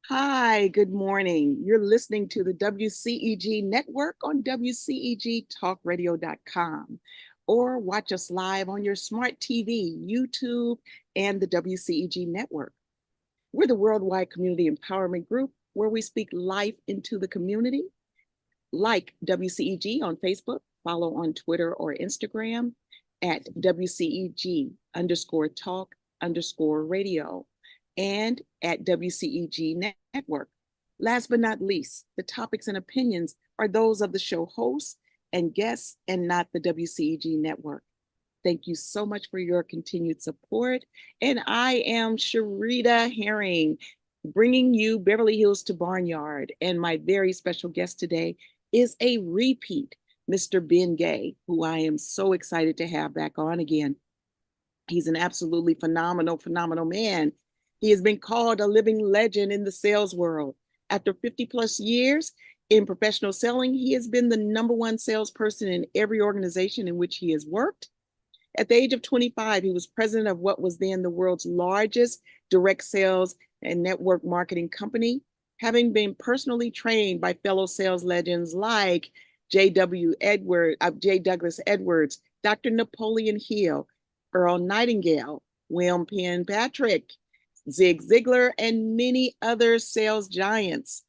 Hi, good morning. You're listening to the WCEG network on WCEGtalkradio.com or watch us live on your smart TV, YouTube, and the WCEG network. We're the worldwide community empowerment group where we speak life into the community. Like WCEG on Facebook, follow on Twitter or Instagram at WCEG underscore talk underscore radio and at WCEG Network. Last but not least, the topics and opinions are those of the show hosts and guests and not the WCEG Network. Thank you so much for your continued support. And I am Sherita Herring, bringing you Beverly Hills to Barnyard. And my very special guest today is a repeat, Mr. Ben Gay, who I am so excited to have back on again. He's an absolutely phenomenal man. He has been called a living legend in the sales world. After 50 plus years in professional selling, he has been the number one salesperson in every organization in which he has worked. At the age of 25, he was president of what was then the world's largest direct sales and network marketing company, having been personally trained by fellow sales legends like J. Douglas Edwards, Dr. Napoleon Hill, Earl Nightingale, William Penn Patrick, Zig Ziglar, and many other sales giants.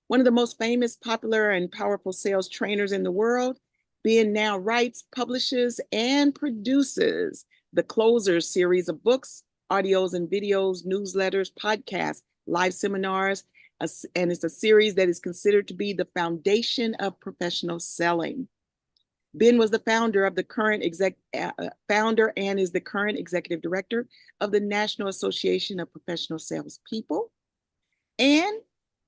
One of the most famous, popular, and powerful sales trainers in the world, Ben now writes, publishes, and produces the Closers series of books, audios and videos, newsletters, podcasts, live seminars, and it's a series that is considered to be the foundation of professional selling. Ben was the founder and is the current executive director of the National Association of Professional Salespeople. And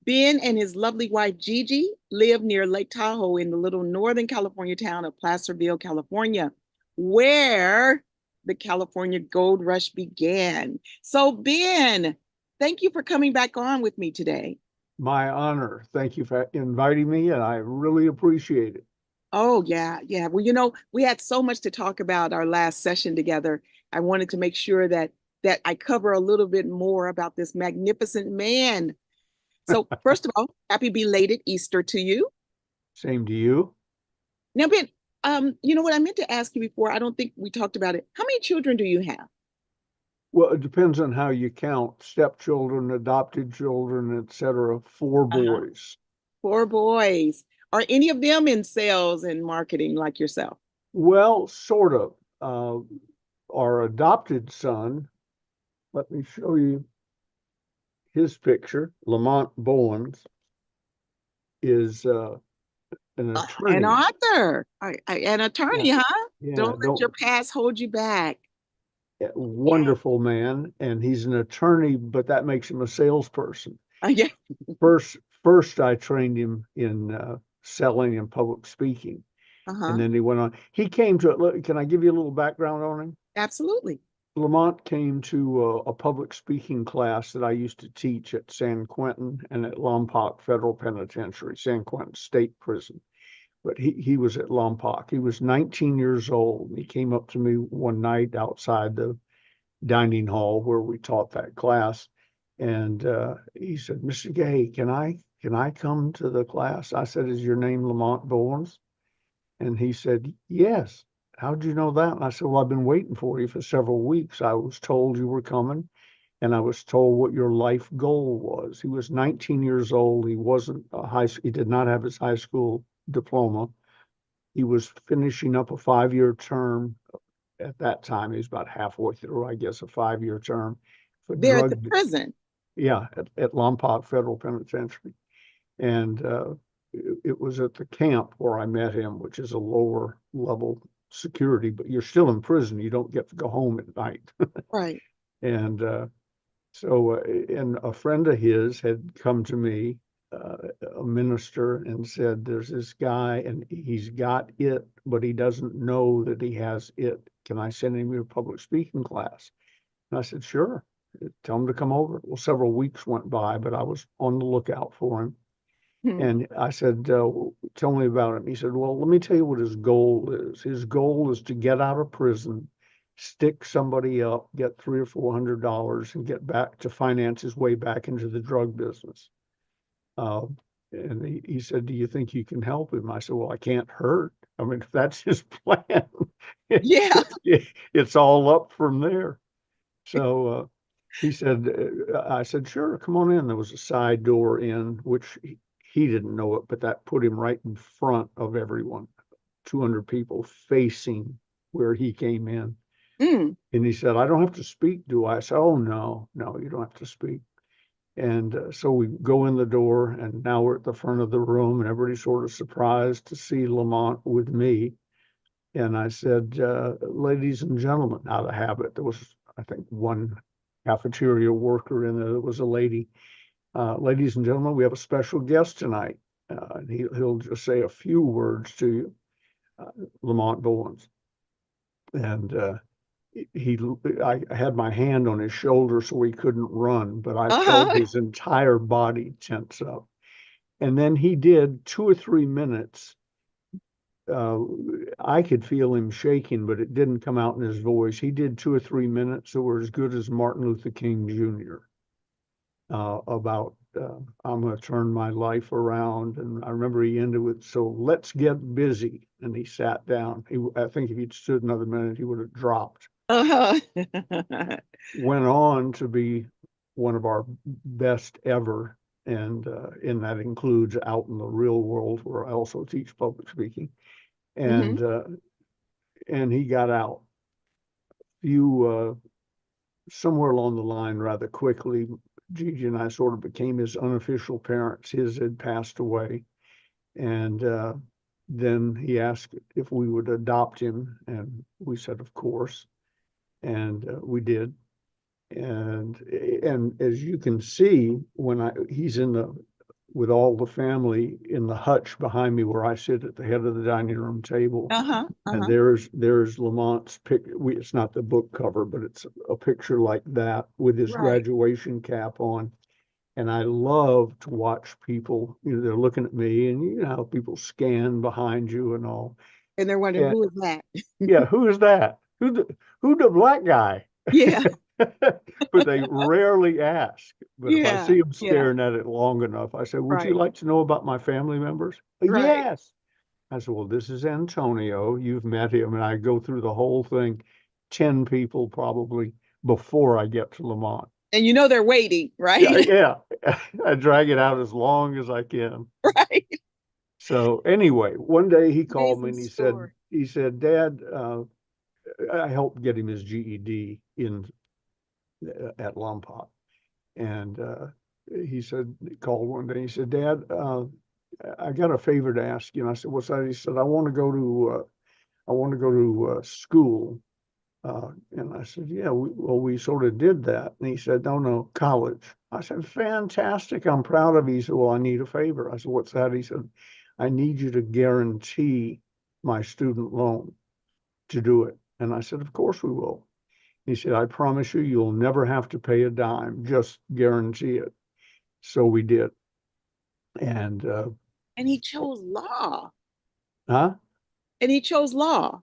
Ben and his lovely wife, Gigi, live near Lake Tahoe in the little Northern California town of Placerville, California, where the California Gold Rush began. So, Ben, thank you for coming back on with me today. My honor. Thank you for inviting me, and I really appreciate it. Oh, yeah. Well, we had so much to talk about our last session together. I wanted to make sure that I cover a little bit more about this magnificent man. So, first of all, happy belated Easter to you. Same to you. Now, Ben, you know what I meant to ask you before? I don't think we talked about it. How many children do you have? Well, it depends on how you count stepchildren, adopted children, etc. Four Uh-huh. boys. Four boys. Are any of them in sales and marketing like yourself? Well, sort of. Our adopted son, let me show you his picture. Lamont Bowens is an An attorney. author, an Yeah, attorney, huh? yeah, Don't let your don't past hold you back. Yeah. wonderful man, and he's an attorney, but that makes him a salesperson. Yeah. First, first I trained him in selling and public speaking, and Uh-huh. then he went on. He came to it. Look, can I give you a little background on him? Absolutely. Lamont came to a public speaking class that I used to teach at San Quentin and at Lompoc Federal Penitentiary, San Quentin State Prison. But he was at Lompoc. He was 19 years old. He came up to me one night outside the dining hall where we taught that class, and he said, "Mr. Gay, can I come to the class?" I said, "Is your name Lamont Bowens?" And he said, "Yes." "How'd you know that?" And I said, "Well, I've been waiting for you for several weeks. I was told you were coming, and I was told what your life goal was." He was 19 years old. He wasn't he did not have his high school diploma. He was finishing up a 5-year term. At that time, he was about halfway through, I guess, a 5-year term for They're at the drug, prison. yeah, at Lompoc Federal Penitentiary. And it was at the camp where I met him, which is a lower level security, but you're still in prison. You don't get to go home at night. Right. And and a friend of his had come to me, uh, a minister, and said, "There's this guy, and he's got it, but he doesn't know that he has it. Can I send him your public speaking class?" And I said, "Sure. Tell him to come over." Well, several weeks went by, but I was on the lookout for him. Hmm. And I said, "Tell me about him." He said, "Well, let me tell you what his goal is. His goal is to get out of prison, stick somebody up, get $300 or $400, and get back to finance his way back into the drug business. And he said, "Do you think you can help him?" I said, "Well, I can't hurt. I mean, if that's his plan, Yeah. it's all up from there." So he said, I said, "Sure, come on in." There was a side door in, which he didn't know it, but that put him right in front of everyone, 200 people facing where he came in. Mm. And he said, "I don't have to speak, do I?" I said, "Oh, no, you don't have to speak." And so we go in the door, and now we're at the front of the room, and everybody's sort of surprised to see Lamont with me. And I said, "Ladies and gentlemen," out of habit, there was, I think, one cafeteria worker in there that was a lady. "Ladies and gentlemen, we have a special guest tonight." And he'll just say a few words to you, Lamont Bowens. And I had my hand on his shoulder so he couldn't run, but I felt Uh-huh. his entire body tense up. And then he did 2 or 3 minutes. I could feel him shaking, but it didn't come out in his voice. He did 2 or 3 minutes that were as good as Martin Luther King Jr. About I'm going to turn my life around. And I remember he ended with, "So let's get busy." And he sat down. I think if he'd stood another minute, he would have dropped. Uh-huh. Went on to be one of our best ever. And that includes out in the real world, where I also teach public speaking. Hmm. And he got out. You somewhere along the line, rather quickly, Gigi and I sort of became his unofficial parents. His had passed away, and then he asked if we would adopt him, and we said, of course, and we did. And as you can see, when he's in the with all the family in the hutch behind me, where I sit at the head of the dining room table. Uh-huh. And Uh-huh. there's Lamont's pic. It's not the book cover, but it's a picture like that with his Right. graduation cap on. And I love to watch people. They're looking at me, and you know how people scan behind you and all. And they're wondering, And who is that? yeah, who is that? Who the black guy? Yeah. But they rarely ask. But if I Yeah. see them Yeah. staring at it long enough, I say, "Would you Right. like to know about my family members?" Right. "Yes." I said, "Well, this is Antonio. You've met him." And I go through the whole thing, 10 people probably, before I get to Lamont. And you know they're waiting, Yeah, right? yeah. I drag it out as long as I can. Right. So anyway, one day he called me Amazing and story. he said, "Dad," I helped get him his GED in at Lompoc. And he called one day. He said, "Dad, I got a favor to ask you." And I said, "What's that?" He said, "I want to go to school." And I said, "Yeah, we sort of did that." And he said, "No, no, college." I said, "Fantastic. I'm proud of you." He said, "Well, I need a favor." I said, "What's that?" He said, "I need you to guarantee my student loan to do it." And I said, "Of course we will." He said, "I promise you, you'll never have to pay a dime. Just guarantee it." So we did. And And he chose law. huh? And he chose law.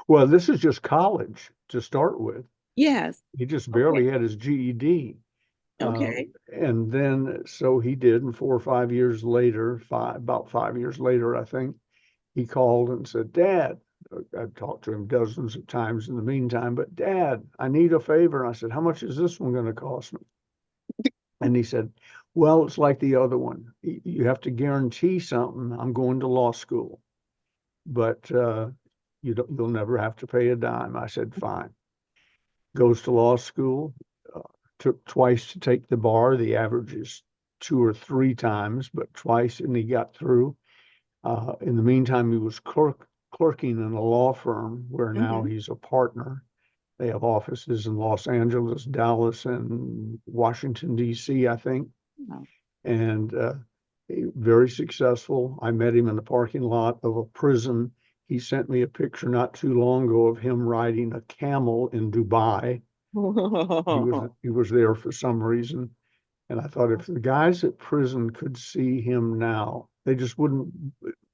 Well, this is just college to start with. Yes. He just Okay. barely had his GED. Uh, Okay. and then, so he did, and 4 or 5 years later, about 5 years later, I think, he called and said, "Dad," I've talked to him dozens of times in the meantime, "but Dad, I need a favor." And I said, "How much is this one going to cost me?" And he said, "Well, it's like the other one. You have to guarantee something. I'm going to law school, but you'll never have to pay a dime." I said, "Fine." Goes to law school. Uh, Took twice to take the bar. The average is 2 or 3 times, but twice, and he got through. In the meantime, he was clerking in a law firm where now Hmm. he's a partner. They have offices in Los Angeles, Dallas, and Washington, D.C., I think. Oh. And very successful. I met him in the parking lot of a prison. He sent me a picture not too long ago of him riding a camel in Dubai. He was there for some reason. And I thought, if the guys at prison could see him now, they just wouldn't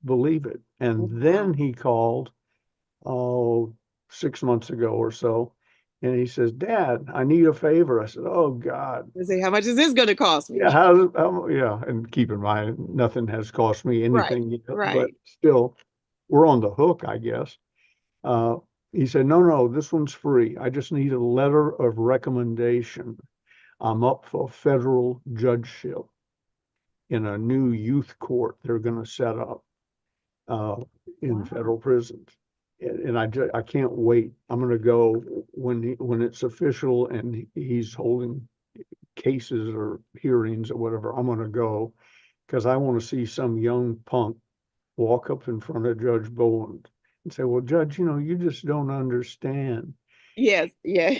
believe it. And then Wow. he called, oh, 6 months ago or so, And he says, Dad, I need a favor. I said, oh God. I say, how much is this going to cost Yeah, me? yeah. And keep in mind, nothing has cost me Right, anything, but right. still, we're on the hook, I guess. Uh, he said, no, this one's free. I just need a letter of recommendation. I'm up for federal judgeship in a new youth court they're going to set up uh, in Wow. federal prisons. And I can't wait. I'm going to go when it's official and he's holding cases or hearings or whatever. I'm going to go because I want to see some young punk walk up in front of Judge Bowen and say, well, Judge, you just don't understand. Yes, yeah.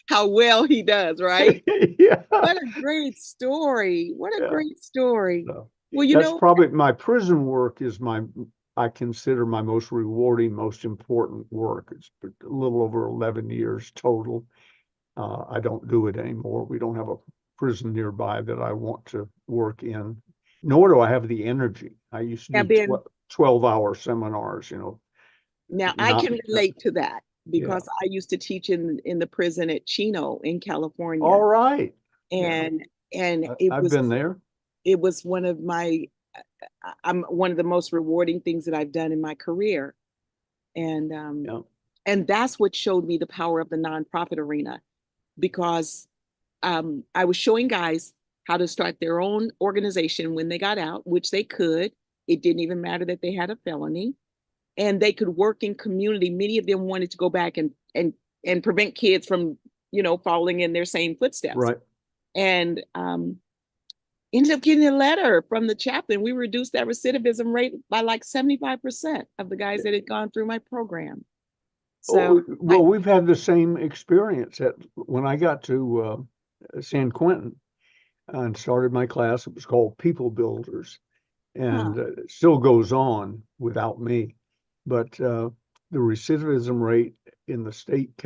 How well he does, right? Yeah. What a great story. What a Yeah. great story. So Well, that's probably my prison work is I consider my most rewarding, most important work. It's a little over 11 years total. I don't do it anymore. We don't have a prison nearby that I want to work in, nor do I have the energy. I used to yeah, do Ben, 12-hour seminars, now I not, can relate to that yeah. because I used to teach in the prison at Chino in All California. right. Yeah. And it I've was been there. it was one of my I'm one of the most rewarding things that I've done in my career. And Yeah. and that's what showed me the power of the nonprofit arena because I was showing guys how to start their own organization when they got out, which they could. It didn't even matter that they had a felony, and they could work in community. Many of them wanted to go back and prevent kids from following in their same footsteps. Right. And ended up getting a letter from the chaplain. We reduced that recidivism rate by like 75% of the guys that had gone through my program. So Oh, well, we've had the same experience when I got to San Quentin and started my class. It was called People Builders, huh. and it still goes on without me. But the recidivism rate in the state of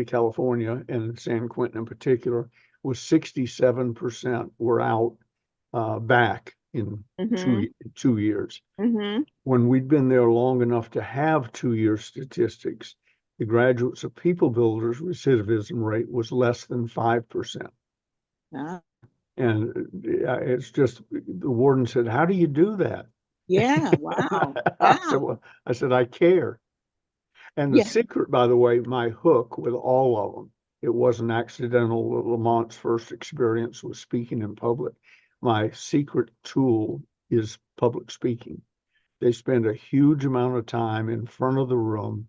California and San Quentin in particular was 67% were out back in Mm-hmm. 2 years. Mm-hmm. When we'd been there long enough to have 2 year statistics, the graduates of People Builders recidivism rate was less than 5%. Ah, And it's just the warden said, "How do you do that?" yeah. Wow. I said, Wow. "Well, I care." And the Yeah. secret, by the way, my hook with all of them, it wasn't accidental. Lamont's first experience was speaking in public. My secret tool is public speaking. They spend a huge amount of time in front of the room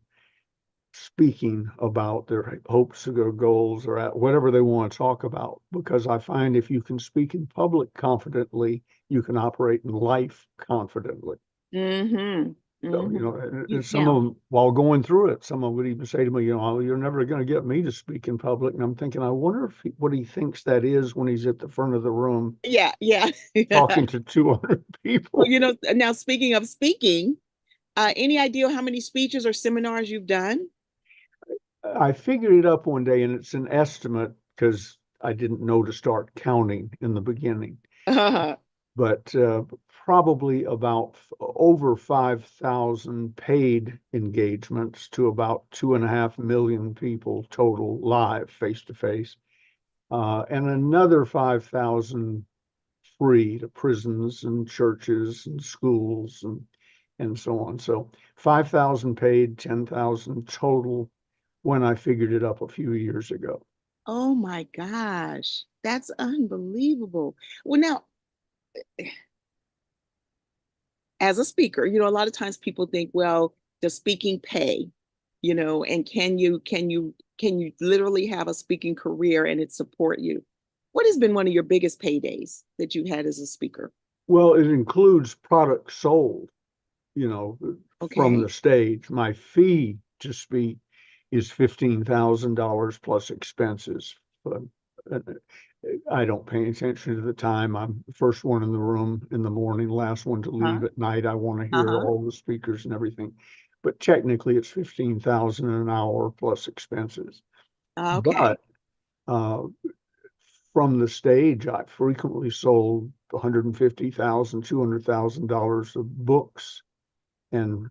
speaking about their hopes or their goals or whatever they want to talk about. Because I find if you can speak in public confidently, you can operate in life confidently. Mm-hmm. So, Mm-hmm. and some of Now, them, while going through it, some of them would even say to me, "Oh, you're never going to get me to speak in public." And I'm thinking, I wonder what he thinks that is when he's at the front of the room yeah, yeah. talking to 200 Well, people. now speaking of speaking, any idea how many speeches or seminars you've done? I figured it up one day, and it's an estimate because I didn't know to start counting in the beginning, but probably about over 5,000 paid engagements to about 2.5 million people total live face to face, and another 5,000 free to prisons and churches and schools and so on. So 5,000 paid, 10,000 total when I figured it up a few years ago. Oh my gosh, that's unbelievable. Well, now, as a speaker, a lot of times people think, well, does speaking pay? And can you literally have a speaking career and it support you? What has been one of your biggest paydays that you've had as a speaker? Well, it includes products sold, you know, from Okay. the stage. My fee to speak is $15,000 plus expenses. But uh, I don't pay attention to the time. I'm the first one in the room in the morning, last one to Huh? leave at night. I want to hear Uh-huh. all the speakers and everything. But technically, it's 15,000 an hour plus expenses. Okay. But uh, from the stage, I frequently sold $150,000, $200,000 of books and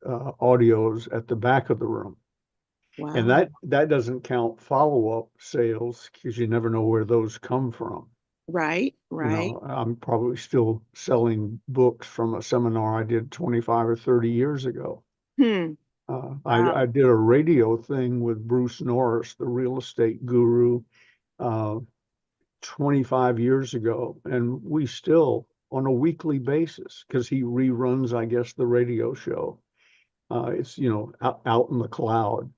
audios at the back of the room. And Wow. that doesn't count follow-up sales because you never know where those come from. Right, right. I'm probably still selling books from a seminar I did 25 or 30 years ago. Hmm. I Wow. did a radio thing with Bruce Norris, the real estate guru, uh, 25 years ago, and we still, on a weekly basis, because he reruns, I guess, the radio show. It's, out in the cloud.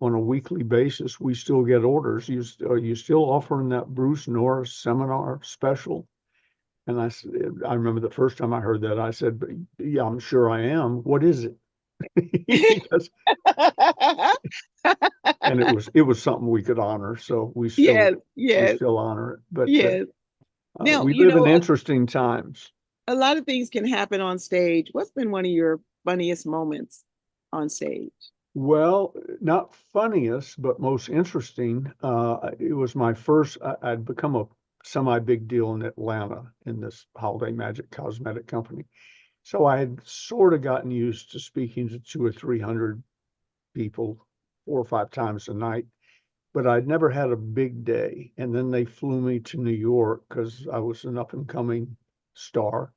On a weekly basis, we still get orders. Are you still offering that Bruce Norris seminar special? And I remember the first time I heard that, I said, yeah, I'm sure I am. What is it? He goes, and it was something we could honor. So Yes, we yes, still honor it. But yes. Now, we live in interesting times. a lot of things can happen on stage. What's been one of your funniest moments on stage? Well, not funniest, but most interesting. It was my first, I'd become a semi big deal in Atlanta in this Holiday Magic cosmetic company. So I had sort of gotten used to speaking to 200 or 300 people 4 or 5 times a night, but I'd never had a big day. And then they flew me to New York because I was an up and coming star,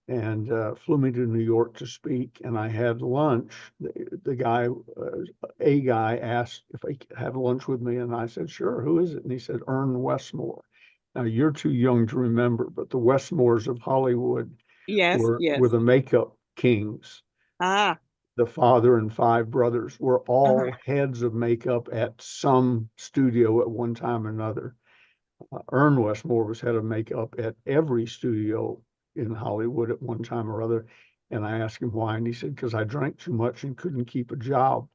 and flew me to New York to speak. And I had lunch. A guy asked if I could have lunch with me, and I said, sure, who is it? And he said, Ern Westmore. Now, you're too young to remember, but the Westmores of Hollywood Yes, were yes. the makeup kings. Ah, The father and 5 brothers were uh-huh. all heads of makeup at some studio at one time or another. Ern Westmore was head of makeup at every studio in Hollywood at one time or other. And I asked him why, and he said, because I drank too much and couldn't keep a job.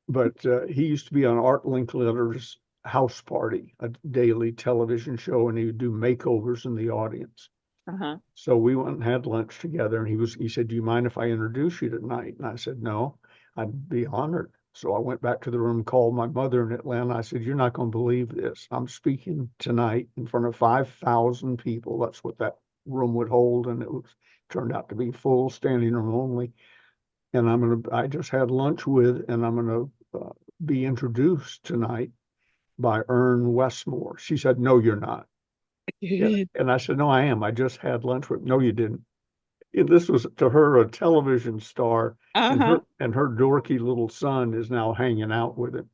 But he used to be on Art Linkletter's House Party, a daily television show, and he would do makeovers in the audience. Uh-huh. So we went and had lunch together, and he said, do you mind if I introduce you tonight? And I said, no, I'd be honored. So I went back to the room, called my mother in Atlanta. I said, you're not going to believe this. I'm speaking tonight in front of 5,000 people. That's what that room would hold. And turned out to be full, standing room only. And I just had lunch with, and I'm going to be introduced tonight by Ern Westmore. She said, no, you're not. And I said, no, I am. I just had lunch with, no, you didn't. This was to her a television star, and Uh-huh. her dorky little son is now hanging out with him.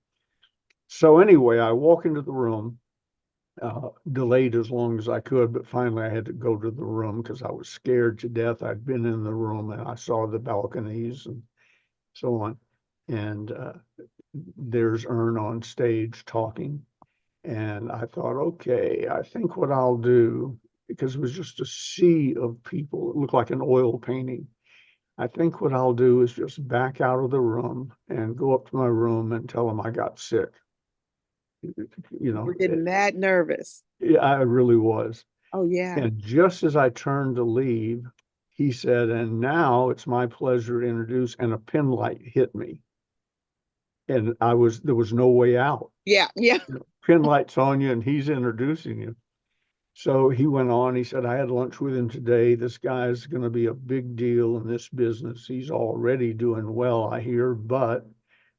So anyway, I walk into the room, delayed as long as I could, but finally I had to go to the room because I was scared to death. I'd been in the room and I saw the balconies and so on. And there's Ern on stage talking. And I thought, okay, I think what I'll do, because it was just a sea of people, it looked like an oil painting. I think what I'll do is just back out of the room and go up to my room and tell them I got sick. You We're know, getting that nervous. I really was. Oh, yeah. And just as I turned to leave, he said, and now it's my pleasure to introduce, and a pin light hit me. And there was no way out. Yeah, yeah. Pin light's on you and he's introducing you. So he went on, he said, I had lunch with him today. This guy's going to be a big deal in this business. He's already doing well, I hear, but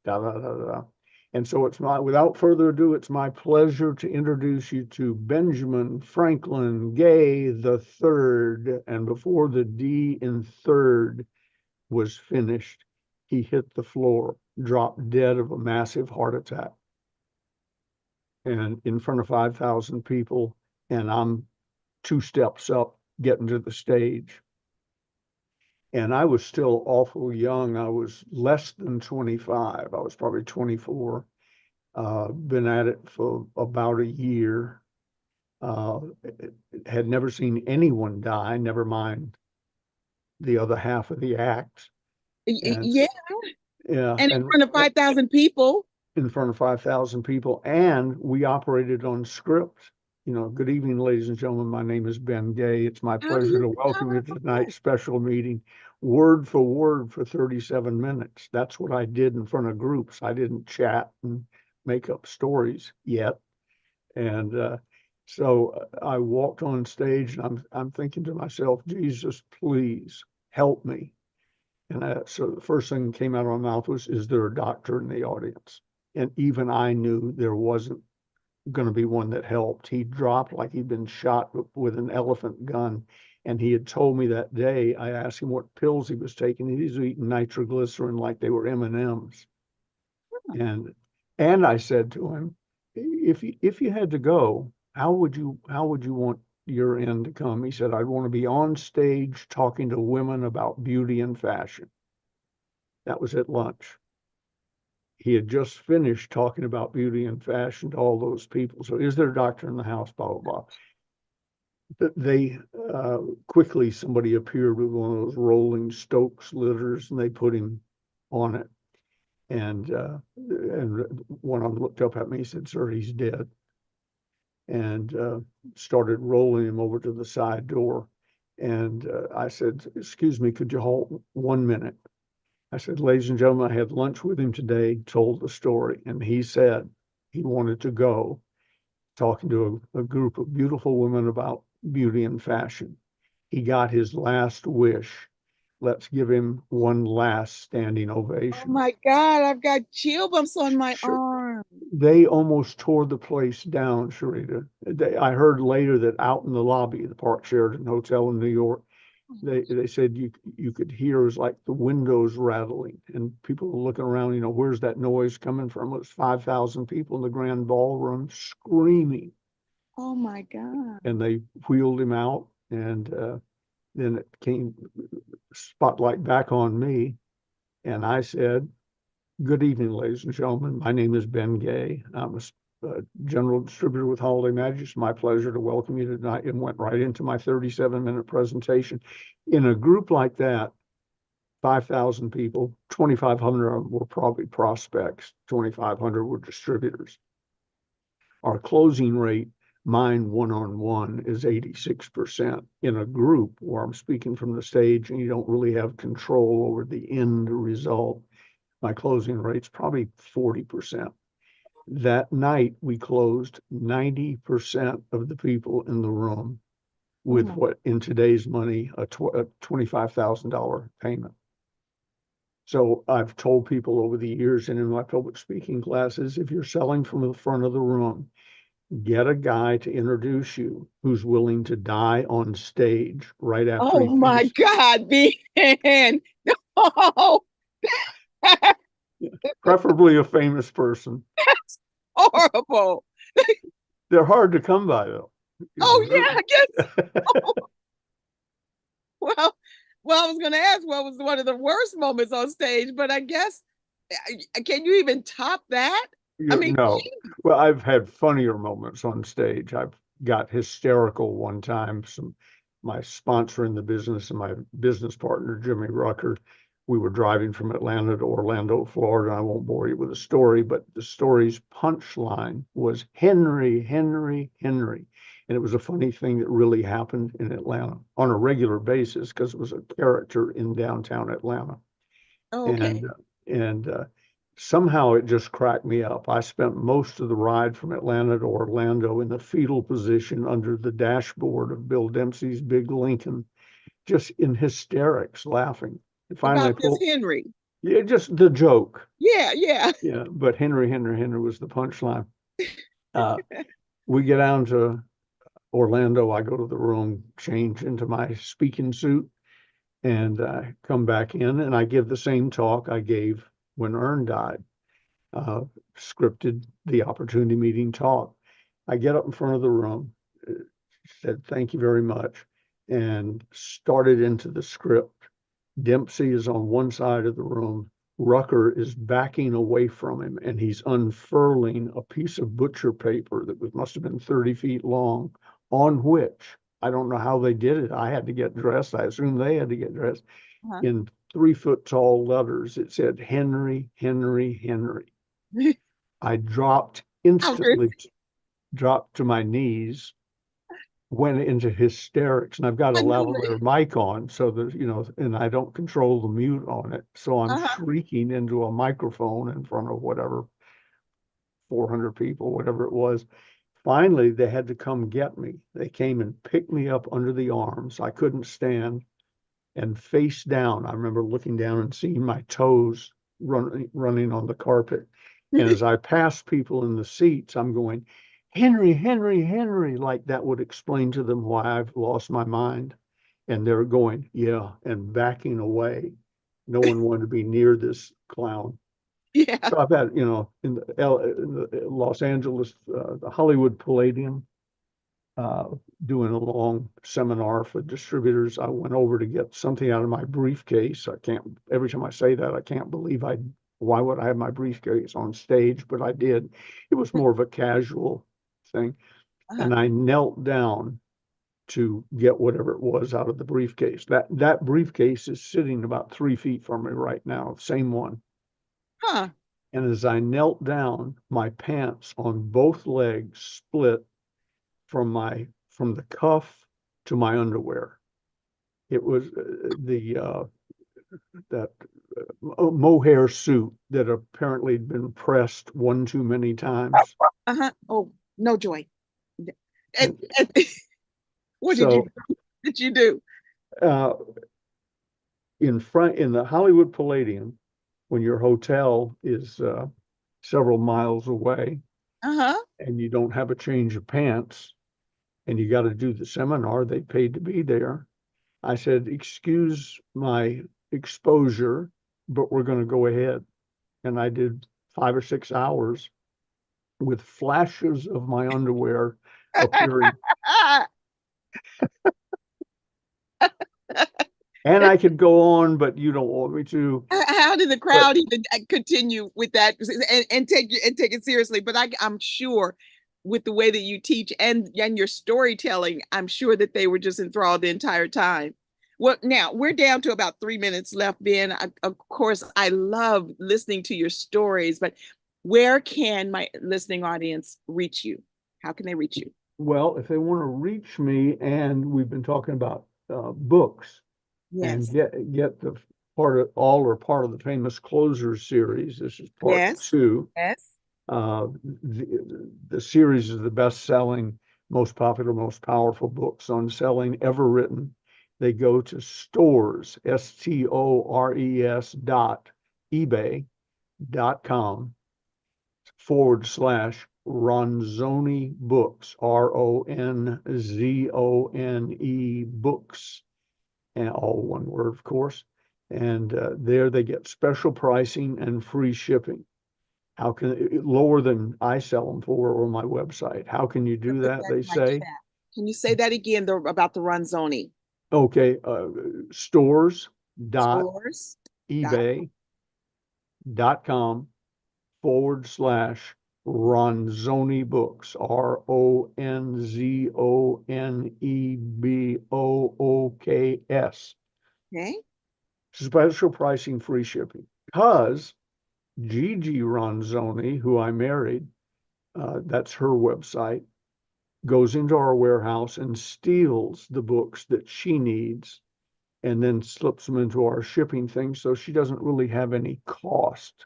da da da da. And so without further ado, it's my pleasure to introduce you to Benjamin Franklin Gay the Third. And before the D in third was finished, he hit the floor, dropped dead of a massive heart attack. And in front of 5,000 people, and I'm 2 steps up getting to the stage. And I was still awful young. I was less than 25. I was probably 24. Been at it for about a year. Uh, had never seen anyone die, never mind the other half of the act. And Yeah. so, yeah, And in and front of 5,000 people. in front of 5,000 people, and we operated on script. Good evening, ladies and gentlemen. My name is Ben Gay. It's my How do pleasure you to how welcome you to tonight's special meeting, word for word for 37 minutes. That's what I did in front of groups. I didn't chat and make up stories yet. And so I walked on stage, and I'm thinking to myself, Jesus, please help me. And so the first thing that came out of my mouth was, is there a doctor in the audience? And even I knew there wasn't going to be one that helped. He dropped like he'd been shot with an elephant gun. And he had told me that day, I asked him what pills he was taking. He was eating nitroglycerin like they were M&Ms. And I said to him, if you had to go, how would you want your end to come? He said, I'd want to be on stage talking to women about beauty and fashion. That was at lunch. He had just finished talking about beauty and fashion to all those people. So is there a doctor in the house? Blah, blah, blah. They quickly, somebody appeared with one of those rolling Stokes litters, and they put him on it. And one of them looked up at me and said, sir, he's dead. And started rolling him over to the side door. And I said, excuse me, could you hold 1 minute? I said, ladies and gentlemen, I had lunch with him today, told the story, and he said he wanted to go talking to a group of beautiful women about beauty and fashion. He got his last wish. Let's give him one last standing Oh ovation. my God, I've got chill bumps on my Sure. arm. They almost tore the place down, Sherita. I heard later that out in the lobby of the Park Sheraton Hotel in New York, they said you could hear, it was like the windows rattling, and people were looking around, where's that noise coming from? It was 5,000 people in the grand ballroom screaming. Oh my God. And they wheeled him out, and then it came spotlight back on me, and I said, good evening, ladies and gentlemen. My name is Ben Gay. I'm a general distributor with Holiday Magic. It's my pleasure to welcome you tonight, and went right into my 37-minute presentation. In a group like that, 5,000 people, 2,500 of them were probably prospects, 2,500 were distributors. Our closing rate, mine one-on-one, is 86%. In a group where I'm speaking from the stage and you don't really have control over the end result, my closing rate's probably 40%. That night, we closed 90% of the people in the room with what, in today's money, a $25,000 payment. So I've told people over the years and in my public speaking classes, if you're selling from the front of the room, get a guy to introduce you who's willing to die on stage right after he Oh my finishes. God, Ben. Oh, Preferably a famous person. that's horrible. They're hard to come by, though. Oh yeah, I guess. Well, well, I was going to ask what was one of the worst moments on stage, but I guess, can you even top that? I mean, No. Well, I've had funnier moments on stage. I've got hysterical one time. My sponsor in the business and my business partner, Jimmy Rucker, we were driving from Atlanta to Orlando, Florida. I won't bore you with the story, but the story's punchline was Henry, Henry, Henry. And it was a funny thing that really happened in Atlanta on a regular basis because it was a character in downtown Atlanta. okay. And somehow it just cracked me up. I spent most of the ride from Atlanta to Orlando in the fetal position under the dashboard of Bill Dempsey's big Lincoln, just in hysterics, laughing. And finally, I About this pulled, Henry. yeah, just the joke. Yeah, yeah. Yeah, but Henry, Henry, Henry was the punchline. Uh, we get down to Orlando. I go to the room, change into my speaking suit, and come back in, and I give the same talk I gave when Ern died. Scripted the opportunity meeting talk. I get up in front of the room, said thank you very much, and started into the script. Dempsey is on one side of the room. Rucker is backing away from him, and he's unfurling a piece of butcher paper that must have been 30 feet long, on which, I don't know how they did it. I had to get dressed. I assume they had to get dressed. Uh-huh. In 3-foot tall letters, it said, Henry, Henry, Henry. I dropped instantly, dropped to my knees, went into hysterics, and I've got a I know lavalier mic on, so there's, and I don't control the mute on it. So I'm uh-huh. shrieking into a microphone in front of whatever, 400 people, whatever it was. Finally, they had to come get me. They came and picked me up under the arms. I couldn't stand. and face down. I remember looking down and seeing my toes running on the carpet. And as I passed people in the seats, I'm going, Henry, Henry, Henry, like that would explain to them why I've lost my mind. And they're going, yeah, and backing away. No one wanted to be near this clown. Yeah. So I've had, in the Los Angeles, the Hollywood Palladium, doing a long seminar for distributors. I went over to get something out of my briefcase. Every time I say that, I can't believe why would I have my briefcase on stage? But I did. It was more of a casual thing. Uh-huh. And I knelt down to get whatever it was out of the briefcase. That briefcase is sitting about 3 feet from me right now, same one. Huh. And as I knelt down, my pants on both legs split from the cuff to my underwear. It was that mohair suit that apparently had been pressed one too many times. Uh-huh. Oh, no, Joy. And, what So did you do? in the Hollywood Palladium, when your hotel is several miles away Uh-huh. and you don't have a change of pants and you got to do the seminar, they paid to be there. I said, excuse my exposure, but we're going to go ahead. And I did 5 or 6 hours with flashes of my underwear appearing. And I could go on, but you don't want me to. How did the But crowd even continue with that and take it seriously? But I'm sure with the way that you teach and your storytelling, I'm sure that they were just enthralled the entire time. Well, now we're down to about 3 minutes left, Ben. Of course, I love listening to your stories, but where can my listening audience reach you? How can they reach you? well, if they want to reach me, and we've been talking about books, and Yes. get the part of the Famous Closers series. This is part Yes. 2. Yes. The series is the best-selling, most popular, most powerful books on selling ever written. They go to stores, stores.ebay.com/Ronzoni Books, RONZONE Books, and all one word, of course. And there they get special pricing and free shipping. How can lower than I sell them for on my website? How can you do Put that? that They in my say. chat. Can you say that again about the Ronzoni? Okay, stores dot Stores. ebay dot com /Ronzoni Books, RONZONEBOOKS. Okay. Special pricing, free shipping. Because Gigi Ronzoni, who I married, that's her website, goes into our warehouse and steals the books that she needs and then slips them into our shipping thing. So she doesn't really have any cost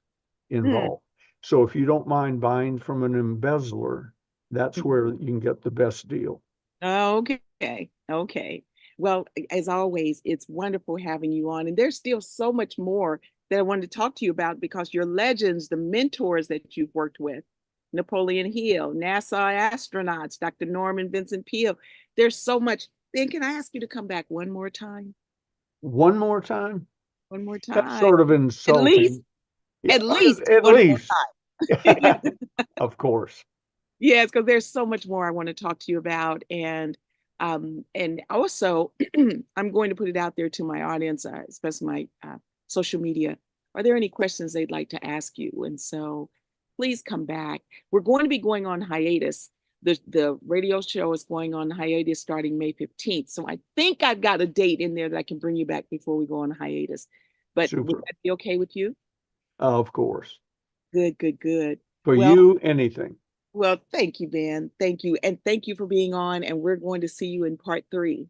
Hmm. involved. So if you don't mind buying from an embezzler, that's where you can get the best deal. Okay. Okay. Well, as always, it's wonderful having you on. And there's still so much more that I wanted to talk to you about because your legends, the mentors that you've worked with, Napoleon Hill, NASA astronauts, Dr. Norman Vincent Peale. There's so much. Ben, can I ask you to come back one more time? One more time? One more That's time. sort of At least, insulting. Yeah, at least at one more least. time. Of course. Yes, because there's so much more I want to talk to you about, and also I'm going to put it out there to my audience, especially my social media. Are there any questions they'd like to ask you? And so, please come back. We're going to be going on hiatus. The radio show is going on hiatus starting May 15th. So I think I've got a date in there that I can bring you back before we go on hiatus. But would Super. that be okay with you? Of course. Good, good, good. For Well, you, anything. Well, thank you, Ben. Thank you. And thank you for being on. And we're going to see you in part 3.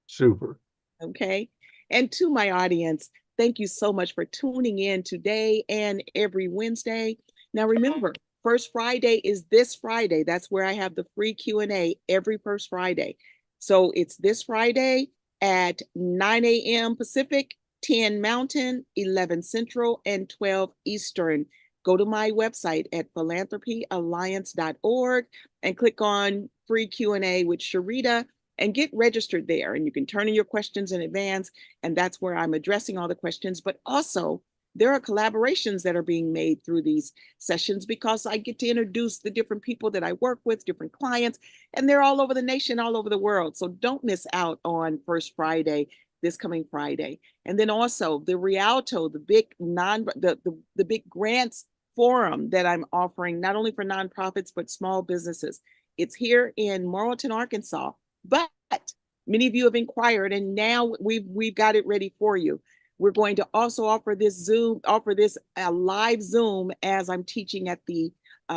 Super. Okay. And to my audience, thank you so much for tuning in today and every Wednesday. Now, remember, First Friday is this Friday. That's where I have the free Q&A every first Friday. So it's this Friday at 9 a.m. Pacific, 10 Mountain, 11 Central, and 12 Eastern. Go to my website at philanthropyalliance.org and click on free Q&A with Sherita and get registered there. And you can turn in your questions in advance, and that's where I'm addressing all the questions. But also, there are collaborations that are being made through these sessions because I get to introduce the different people that I work with, different clients, and they're all over the nation, all over the world. So don't miss out on First Friday, this coming Friday. And then also the Rialto, the big the big grants forum that I'm offering, not only for nonprofits, but small businesses. It's here in Morrilton, Arkansas, but many of you have inquired, and now we've got it ready for you. We're going to also offer this live Zoom as I'm teaching at the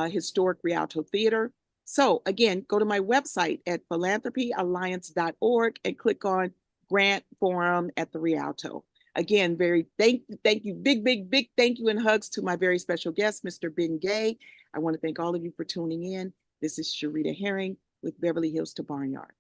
historic Rialto Theater. So again, go to my website at philanthropyalliance.org and click on Grant Forum at the Rialto. Again, thank you, big thank you and hugs to my very special guest, Mr. Ben Gay. I want to thank all of you for tuning in. This is Sherita Herring with Beverly Hills to Barnyard.